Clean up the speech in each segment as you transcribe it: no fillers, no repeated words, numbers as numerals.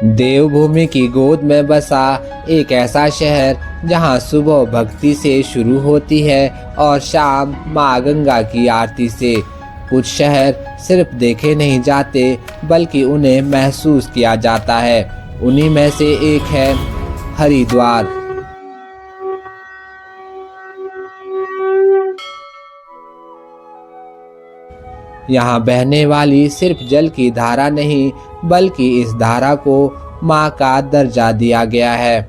देवभूमि की गोद में बसा एक ऐसा शहर जहां सुबह भक्ति से शुरू होती है और शाम माँ गंगा की आरती से। कुछ शहर सिर्फ देखे नहीं जाते बल्कि उन्हें महसूस किया जाता है। उन्हीं में से एक है हरिद्वार। यहाँ बहने वाली सिर्फ जल की धारा नहीं बल्कि इस धारा को माँ का दर्जा दिया गया है।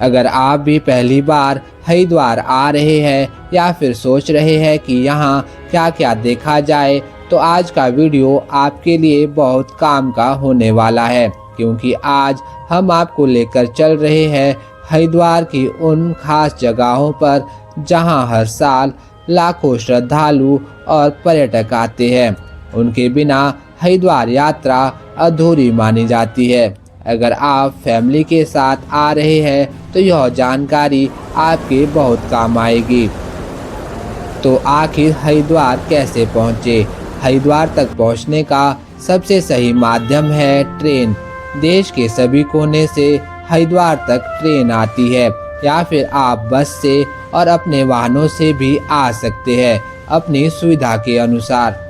अगर आप भी पहली बार हरिद्वार आ रहे हैं या फिर सोच रहे हैं कि यहाँ क्या क्या देखा जाए, तो आज का वीडियो आपके लिए बहुत काम का होने वाला है, क्योंकि आज हम आपको लेकर चल रहे हैं हरिद्वार की उन खास जगहों पर जहाँ हर साल लाखों श्रद्धालु और पर्यटक आते हैं। उनके बिना हरिद्वार यात्रा अधूरी मानी जाती है। अगर आप फैमिली के साथ आ रहे हैं तो यह जानकारी आपके बहुत काम आएगी। तो आखिर हरिद्वार कैसे पहुँचे? हरिद्वार तक पहुँचने का सबसे सही माध्यम है ट्रेन। देश के सभी कोने से हरिद्वार तक ट्रेन आती है, या फिर आप बस से और अपने वाहनों से भी आ सकते हैं अपनी सुविधा के अनुसार।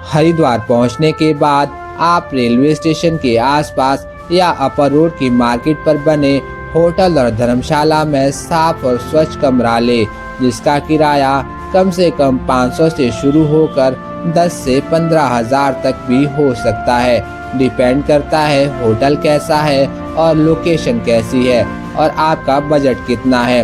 हरिद्वार पहुंचने के बाद आप रेलवे स्टेशन के आसपास या अपर रोड की मार्केट पर बने होटल और धर्मशाला में साफ और स्वच्छ कमरा ले, जिसका किराया कम से कम 500 से शुरू होकर 10 से 15,000 तक भी हो सकता है। डिपेंड करता है होटल कैसा है और लोकेशन कैसी है और आपका बजट कितना है।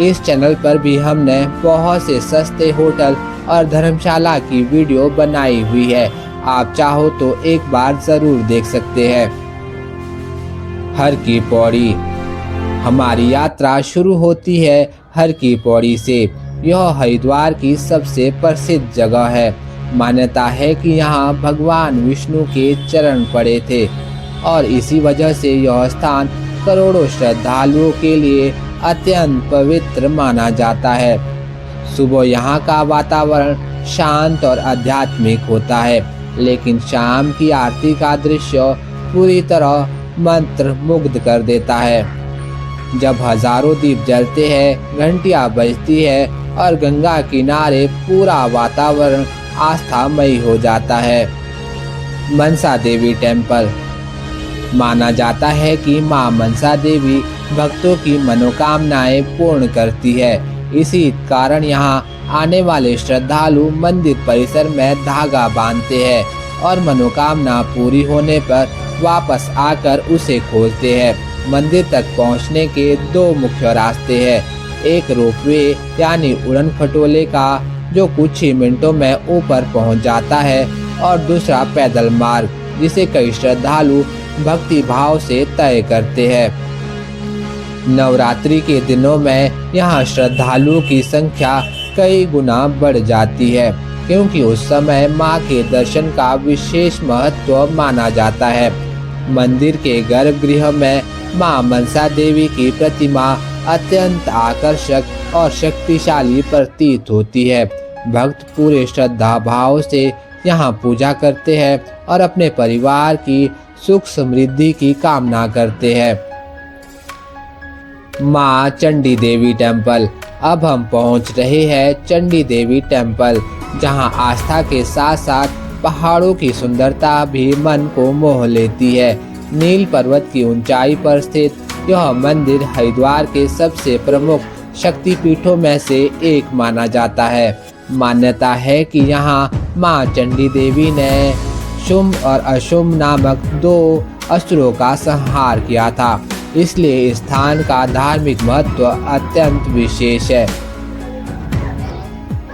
इस चैनल पर भी हमने बहुत से सस्ते होटल और धर्मशाला की वीडियो बनाई हुई है, आप चाहो तो एक बार जरूर देख सकते हैं। हर की पौड़ी। हमारी यात्रा शुरू होती है हर की पौड़ी से। यह हरिद्वार की सबसे प्रसिद्ध जगह है। मान्यता है कि यहाँ भगवान विष्णु के चरण पड़े थे और इसी वजह से यह स्थान करोड़ों श्रद्धालुओं के लिए अत्यंत पवित्र माना जाता है। सुबह यहाँ का वातावरण शांत और आध्यात्मिक होता है, लेकिन शाम की आरती का दृश्य पूरी तरह मंत्र मुग्ध कर देता है। जब हजारों दीप जलते हैं, घंटियां बजती है और गंगा किनारे पूरा वातावरण आस्थामयी हो जाता है। मनसा देवी टेम्पल। माना जाता है कि मां मनसा देवी भक्तों की मनोकामनाएं पूर्ण करती है। इसी कारण यहाँ आने वाले श्रद्धालु मंदिर परिसर में धागा बांधते हैं और मनोकामना पूरी होने पर वापस आकर उसे खोलते हैं। मंदिर तक पहुँचने के दो मुख्य रास्ते हैं, एक रोपवे यानी उड़न खटोले का जो कुछ ही मिनटों में ऊपर पहुंच जाता है, और दूसरा पैदल मार्ग जिसे कई श्रद्धालु भक्ति भाव से तय करते हैं। नवरात्रि के दिनों में यहाँ श्रद्धालुओं की संख्या कई गुना बढ़ जाती है, क्योंकि उस समय माँ के दर्शन का विशेष महत्व माना जाता है। मंदिर के गर्भगृह में माँ मनसा देवी की प्रतिमा अत्यंत आकर्षक और शक्तिशाली प्रतीत होती है। भक्त पूरे श्रद्धा भाव से यहाँ पूजा करते हैं और अपने परिवार की सुख समृद्धि की कामना करते हैं। माँ चंडी देवी टेम्पल। अब हम पहुँच रहे हैं चंडी देवी टेम्पल, जहाँ आस्था के साथ साथ पहाड़ों की सुंदरता भी मन को मोह लेती है। नील पर्वत की ऊंचाई पर स्थित यह मंदिर हरिद्वार के सबसे प्रमुख शक्तिपीठों में से एक माना जाता है। मान्यता है कि यहाँ माँ चंडी देवी ने शुंभ और अशुंभ नामक दो असुरों का संहार किया था, इसलिए इस स्थान का धार्मिक महत्व अत्यंत विशेष है।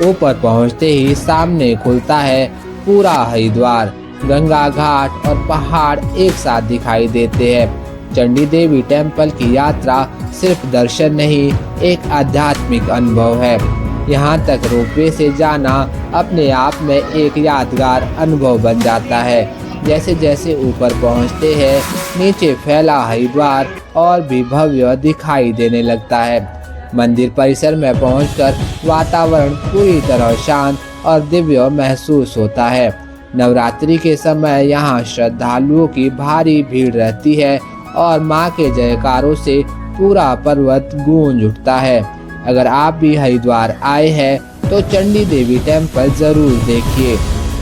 ऊपर पहुँचते ही सामने खुलता है पूरा हरिद्वार। गंगा घाट और पहाड़ एक साथ दिखाई देते हैं। चंडी देवी टेम्पल की यात्रा सिर्फ दर्शन नहीं, एक आध्यात्मिक अनुभव है। यहाँ तक रोपवे से जाना अपने आप में एक यादगार अनुभव बन जाता है। जैसे जैसे ऊपर पहुँचते हैं, नीचे फैला हरिद्वार और भी भव्य दिखाई देने लगता है। मंदिर परिसर में पहुंचकर वातावरण पूरी तरह शांत और दिव्य महसूस होता है। नवरात्रि के समय यहाँ श्रद्धालुओं की भारी भीड़ रहती है और माँ के जयकारों से पूरा पर्वत गूंज उठता है। अगर आप भी हरिद्वार आए हैं तो चंडी देवी टेम्पल ज़रूर देखिए,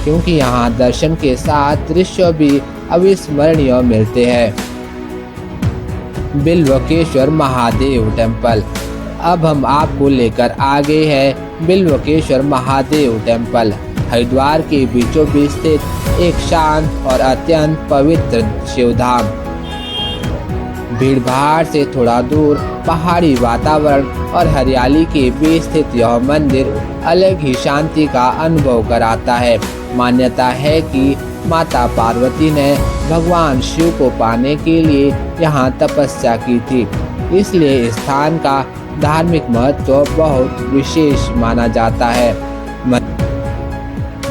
क्योंकि यहाँ दर्शन के साथ दृश्य भी अविस्मरणीय मिलते हैं। बिल्वकेश्वर महादेव टेम्पल। अब हम आपको लेकर आ गए हैं बिल्वकेश्वर महादेव टेम्पल। हरिद्वार के बीचों बीच स्थित एक शांत और अत्यंत पवित्र शिवधाम। भीड़ भाड़ से थोड़ा दूर पहाड़ी वातावरण और हरियाली के बीच स्थित यह मंदिर अलग ही शांति का अनुभव कराता है। मान्यता है कि माता पार्वती ने भगवान शिव को पाने के लिए यहाँ तपस्या की थी, इसलिए इस स्थान का धार्मिक महत्व बहुत विशेष माना जाता है।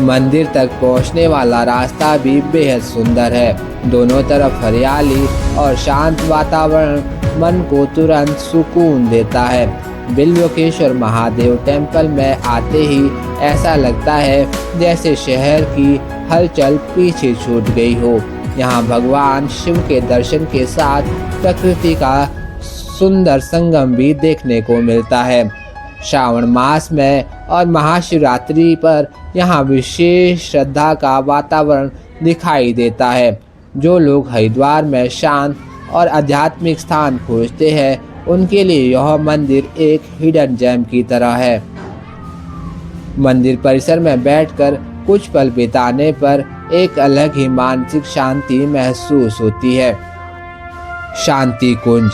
मंदिर तक पहुँचने वाला रास्ता भी बेहद सुंदर है। दोनों तरफ हरियाली और शांत वातावरण मन को तुरंत सुकून देता है। बिल्वकेश्वर महादेव टेम्पल में आते ही ऐसा लगता है जैसे शहर की हलचल पीछे छूट गई हो। यहाँ भगवान शिव के दर्शन के साथ प्रकृति का सुंदर संगम भी देखने को मिलता है। श्रावण मास में और महाशिवरात्रि पर यहाँ विशेष श्रद्धा का वातावरण दिखाई देता है। जो लोग हरिद्वार में शांत और आध्यात्मिक स्थान खोजते हैं, उनके लिए यह मंदिर एक हिडन जेम की तरह है। मंदिर परिसर में बैठकर कुछ पल बिताने पर एक अलग ही मानसिक शांति महसूस होती है। शांति कुंज।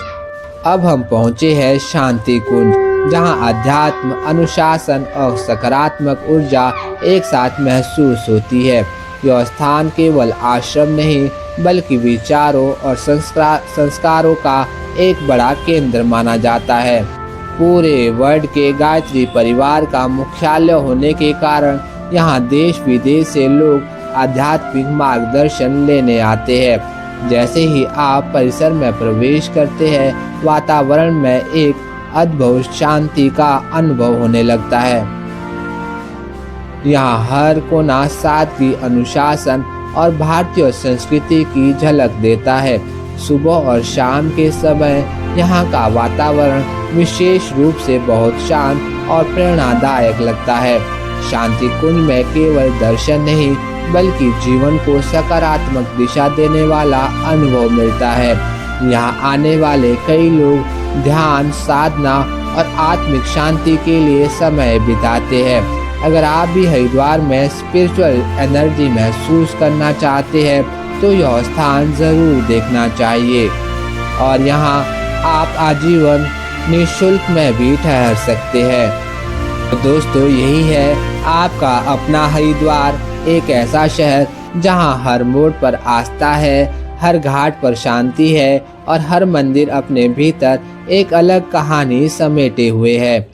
अब हम पहुँचे हैं शांति कुंज, जहाँ अध्यात्म, अनुशासन और सकारात्मक ऊर्जा एक साथ महसूस होती है। यह स्थान केवल आश्रम नहीं बल्कि विचारों और संस्कारों का एक बड़ा केंद्र माना जाता है। पूरे वर्ल्ड के गायत्री परिवार का मुख्यालय होने के कारण यहाँ देश विदेश से लोग आध्यात्मिक मार्गदर्शन लेने आते हैं। जैसे ही आप परिसर में प्रवेश करते हैं, वातावरण में एक अद्भुत शांति का अनुभव होने लगता है। यहाँ हर कोना सादगी, अनुशासन और भारतीय संस्कृति की झलक देता है। सुबह और शाम के समय यहाँ का वातावरण विशेष रूप से बहुत शांत और प्रेरणादायक लगता है। शांति कुंज में केवल दर्शन नहीं बल्कि जीवन को सकारात्मक दिशा देने वाला अनुभव मिलता है। यहाँ आने वाले कई लोग ध्यान, साधना और आत्मिक शांति के लिए समय बिताते हैं। अगर आप भी हरिद्वार में स्पिरिचुअल एनर्जी महसूस करना चाहते हैं तो यह स्थान ज़रूर देखना चाहिए। और यहाँ आप आजीवन निःशुल्क में भी ठहर सकते हैं। तो दोस्तों, यही है आपका अपना हरिद्वार, एक ऐसा शहर जहाँ हर मोड़ पर आस्था है, हर घाट पर शांति है और हर मंदिर अपने भीतर एक अलग कहानी समेटे हुए है।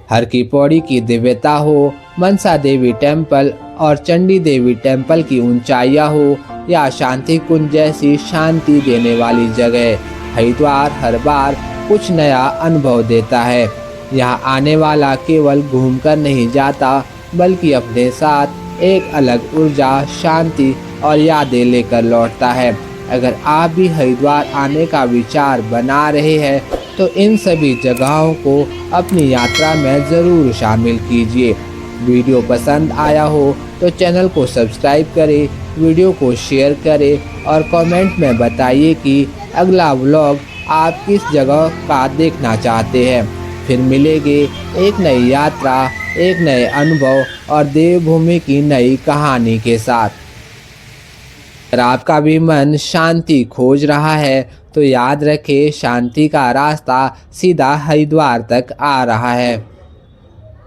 हर की पौड़ी की दिव्यता हो, मनसा देवी टेम्पल और चंडी देवी टेम्पल की ऊंचाइयाँ हो या शांति कुंज जैसी शांति देने वाली जगह, हरिद्वार हर बार कुछ नया अनुभव देता है। यहाँ आने वाला केवल घूमकर नहीं जाता बल्कि अपने साथ एक अलग ऊर्जा, शांति और यादें लेकर लौटता है। अगर आप भी हरिद्वार आने का विचार बना रहे हैं तो इन सभी जगहों को अपनी यात्रा में ज़रूर शामिल कीजिए। वीडियो पसंद आया हो तो चैनल को सब्सक्राइब करें, वीडियो को शेयर करें और कमेंट में बताइए कि अगला व्लॉग आप किस जगह का देखना चाहते हैं। फिर मिलेंगे एक नई यात्रा, एक नए अनुभव और देवभूमि की नई कहानी के साथ। अगर आपका भी मन शांति खोज रहा है तो याद रखें, शांति का रास्ता सीधा हरिद्वार तक आ रहा है।